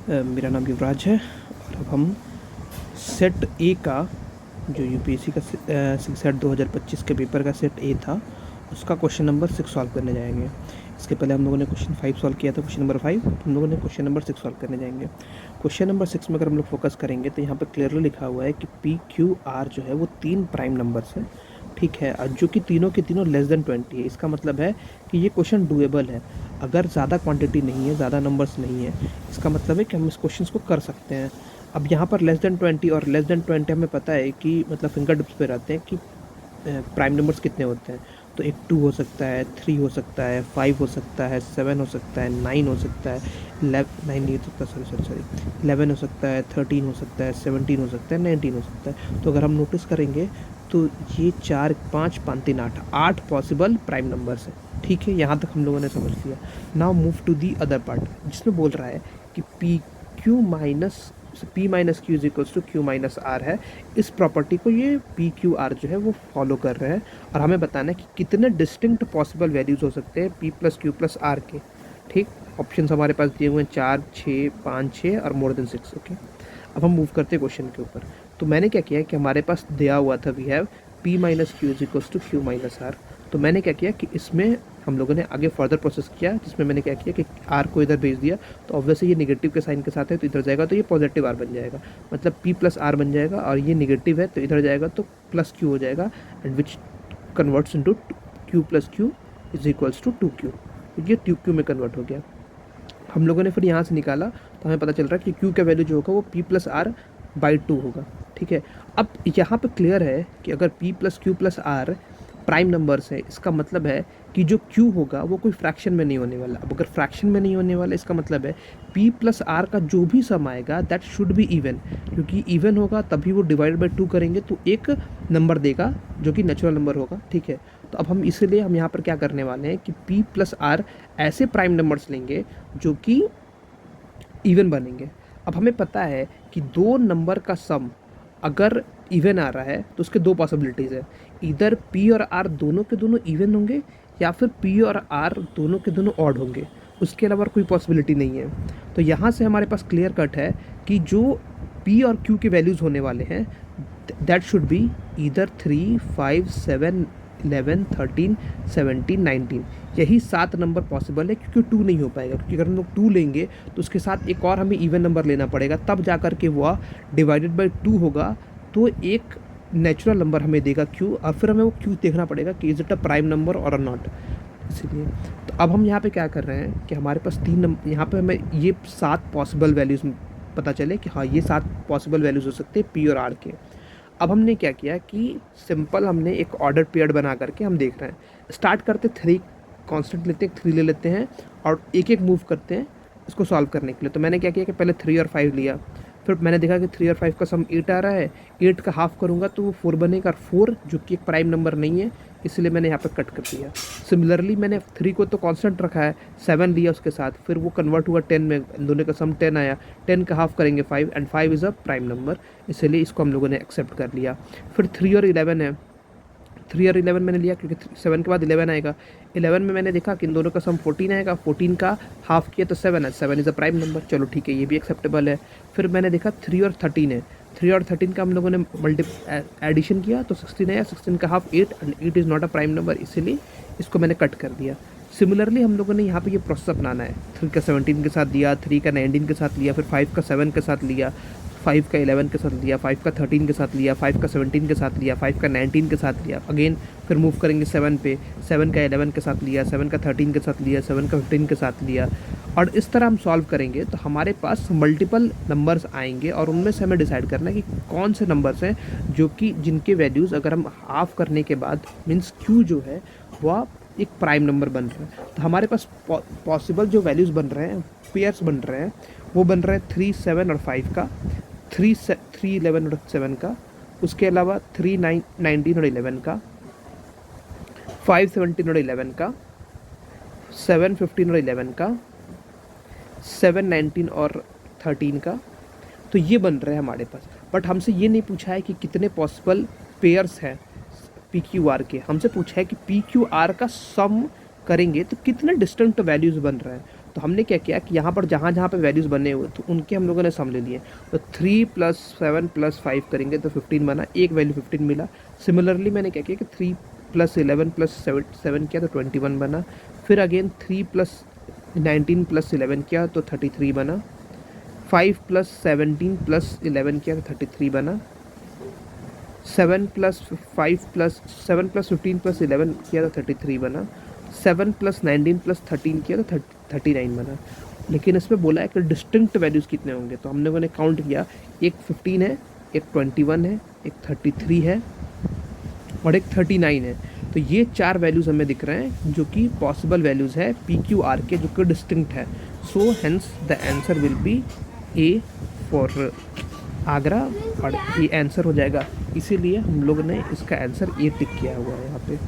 मेरा नाम युवराज है और अब हम सेट ए का जो यूपीएससी का सेट 2025 के पेपर का सेट ए था उसका क्वेश्चन नंबर 6 सॉल्व करने जाएंगे। इसके पहले हम लोगों ने क्वेश्चन 5 सॉल्व किया था, क्वेश्चन नंबर 5 हम लोगों ने क्वेश्चन नंबर 6 सॉल्व करने जाएंगे। क्वेश्चन नंबर 6 में अगर हम लोग फोकस करेंगे तो यहाँ पर क्लियरली लिखा हुआ है कि पी क्यू आर जो है वो 3 प्राइम नंबर्स हैं, ठीक है, और जो कि तीनों के तीनों लेस देन 20 है। इसका मतलब है कि ये क्वेश्चन डूएबल है। अगर ज़्यादा क्वांटिटी नहीं है, ज़्यादा नंबर्स नहीं है, इसका मतलब है कि हम इस क्वेश्चन को कर सकते हैं। अब यहाँ पर लेस देन 20 और लेस देन 20 हमें पता है कि मतलब फिंगर टिप्स पे रहते हैं कि प्राइम नंबर्स कितने होते हैं। तो एक 2 हो सकता है, 3 हो सकता है, 5 हो सकता है, 7 हो सकता है, 9 हो सकता है, 9 नहीं हो सकता, सॉरी 11 हो सकता है, 13 हो सकता है, 17 हो सकता है, 19 हो सकता है। तो अगर हम नोटिस करेंगे तो ये 4 5 5 3 8 पॉसिबल प्राइम नंबर्स हैं, ठीक है। यहाँ तक हम लोगों ने समझ लिया। Now move to the other part, जिसमें बोल रहा है कि P Q minus P minus Q is equals to Q minus R है। इस प्रॉपर्टी को ये पी क्यू आर जो है वो फॉलो कर रहे हैं और हमें बताना है कि कितने डिस्टिंक्ट पॉसिबल वैल्यूज हो सकते हैं P plus Q plus R के, ठीक। ऑप्शन हमारे पास दिए हुए हैं 4 6 5 6 और मोर देन 6, ओके। अब हम मूव करते हैं क्वेश्चन के ऊपर। तो मैंने क्या किया कि हमारे पास दिया हुआ था we have P minus Q is equals to Q minus R. तो मैंने क्या किया कि इसमें हम लोगों ने आगे फर्दर प्रोसेस किया, जिसमें मैंने क्या किया कि आर को इधर भेज दिया। तो ऑब्वियसली ये नेगेटिव के साइन के साथ है तो इधर जाएगा तो ये पॉजिटिव आर बन जाएगा, मतलब पी प्लस आर बन जाएगा। और ये नेगेटिव है तो इधर जाएगा तो प्लस क्यू हो जाएगा, and which converts into Q plus Q is equals to 2q। ये 2q में कन्वर्ट हो गया। हम लोगों ने फिर यहाँ से निकाला तो हमें पता चल रहा है कि q का वैल्यू जो होगा वो p प्लस आर बाई 2 होगा, ठीक है। अब यहाँ पे क्लियर है कि अगर p plus Q plus R prime numbers है, इसका मतलब है कि जो q होगा वो कोई फ्रैक्शन में नहीं होने वाला। अब अगर फ्रैक्शन में नहीं होने वाला, इसका मतलब है p प्लस आर का जो भी सम आएगा दैट शुड बी इवन, क्योंकि इवन होगा तभी वो डिवाइड बाई 2 करेंगे तो एक नंबर देगा जो कि नेचुरल नंबर होगा, ठीक है। तो अब हम इसीलिए हम यहाँ पर क्या करने वाले हैं कि p प्लस आर ऐसे प्राइम नंबर्स लेंगे जो कि इवन बनेंगे। अब हमें पता है कि दो नंबर का सम अगर इवन आ रहा है तो उसके दो पॉसिबिलिटीज़ है, इधर p और r दोनों के दोनों इवन होंगे या फिर p और r दोनों के दोनों ऑड होंगे, उसके अलावा कोई पॉसिबिलिटी नहीं है। तो यहाँ से हमारे पास क्लियर कट है कि जो p और q के वैल्यूज़ होने वाले हैं दैट शुड बी इधर 3 5 7 11 13 17 19। यही 7 नंबर पॉसिबल है, क्योंकि 2 नहीं हो पाएगा, क्योंकि अगर हम लोग 2 लेंगे तो उसके साथ एक और हमें इवन नंबर लेना पड़ेगा, तब जा कर के वह डिवाइडेड बाई 2 होगा तो एक नेचुरल नंबर हमें देगा q, और फिर हमें वो q देखना पड़ेगा कि is it a prime number और नॉट। इसीलिए तो अब हम यहाँ पे क्या कर रहे हैं कि हमारे पास 3 नंबर, यहाँ पे हमें ये 7 पॉसिबल वैल्यूज़ पता चले कि हाँ ये 7 पॉसिबल वैल्यूज़ हो सकते हैं p और r के। अब हमने क्या किया कि सिंपल हमने एक ऑर्डर पेयर्ड बना करके हम देख रहे हैं। स्टार्ट करते 3 कांस्टेंट लेते हैं, 3 ले लेते हैं और एक एक मूव करते हैं इसको सॉल्व करने के लिए। तो मैंने क्या किया कि पहले 3 और 5 लिया, फिर मैंने देखा कि 3 और 5 का सम 8 आ रहा है, 8 का हाफ करूँगा तो वो 4 बनेगा, और 4 जो कि एक प्राइम नंबर नहीं है इसलिए मैंने यहाँ पर कट कर दिया। सिमिलरली मैंने 3 को तो कांस्टेंट रखा है, 7 लिया उसके साथ, फिर वो कन्वर्ट हुआ 10 में, दोनों का सम 10 आया, 10 का हाफ करेंगे 5, and 5 is a prime number, इसलिए इसको हम लोगों ने एक्सेप्ट कर लिया। फिर 3 और 11 है, 3 और 11 मैंने लिया क्योंकि 7 के बाद 11 आएगा। 11 में मैंने देखा कि इन दोनों का सम 14 आएगा, 14 का हाफ किया तो 7 है, 7 इज़ अ प्राइम नंबर, चलो ठीक है ये भी एक्सेप्टेबल है। फिर मैंने देखा 3 और 13 है, 3 और 13 का हम लोगों ने एडिशन किया तो 16 आया, 16 का half 8, and 8 is not a prime number, इसीलिए इसको मैंने कट कर दिया। सिमिलरली हम लोगों ने यहाँ पे ये प्रोसेस अपनाना है, 3 का 17 के साथ दिया, 3 का 19 के साथ लिया, फिर 5 का 7 के साथ लिया, 5 का 11 के साथ लिया, 5 का 13 के साथ लिया, 5 का 17 के साथ लिया, 5 का 19 के साथ लिया, अगेन फिर मूव करेंगे 7 पे, 7 का 11 के साथ लिया, 7 का 13 के साथ लिया, 7 का 15 के साथ लिया, और इस तरह हम सॉल्व करेंगे तो हमारे पास मल्टीपल नंबर्स आएंगे और उनमें से हमें डिसाइड करना है कि कौन से नंबर्स हैं जो कि जिनके वैल्यूज़ अगर हम हाफ करने के बाद मीन्स q जो है वह एक प्राइम नंबर बन रहा है। तो हमारे पास पॉसिबल जो वैल्यूज़ बन रहे हैं, पेयर्स बन रहे हैं, वो बन रहे हैं 3 7 और 5 का, 3 11 और 7 का, उसके अलावा 3 9 19 और 11 का, 5 17 और 11 का, 7 15 और 11 का, 7 19 और 13 का। तो ये बन रहे हैं हमारे पास, बट हमसे ये नहीं पूछा है कि कितने पॉसिबल पेयर्स हैं पी क्यू आर के, हमसे पूछा है कि पी क्यू आर का सम करेंगे तो कितने डिस्टेंट वैल्यूज़ बन रहे हैं। तो हमने क्या किया कि यहाँ पर जहाँ जहाँ पे वैल्यूज़ बने हुए तो उनके हम लोगों ने सम ले लिए। तो 3 + 7 + 5 करेंगे तो 15 बना, एक वैल्यू 15 मिला। सिमिलरली मैंने क्या किया कि 3 + 11 + 7 किया तो 21 बना। फिर अगेन 3 + 19 + 11 किया तो 33 बना। 5 + 17 + 11 किया तो 33 बना। 7 + 5 + 7 + 15 + 11 किया तो 33 बना। 7 + 19 + 13 किया तो 39 बना। लेकिन इसमें बोला है कि डिस्टिंक्ट वैल्यूज़ कितने होंगे, तो हमने मैंने काउंट किया, एक 15 है, एक 21 है, एक 33 है और एक 39 है। तो ये 4 वैल्यूज़ हमें दिख रहे हैं जो कि पॉसिबल वैल्यूज़ है PQR के, जो कि डिस्टिंक्ट है। So hence the answer will be A for Agra, और ये आंसर हो जाएगा। इसीलिए हम लोग ने इसका आंसर ए टिक किया हुआ है यहाँ पे।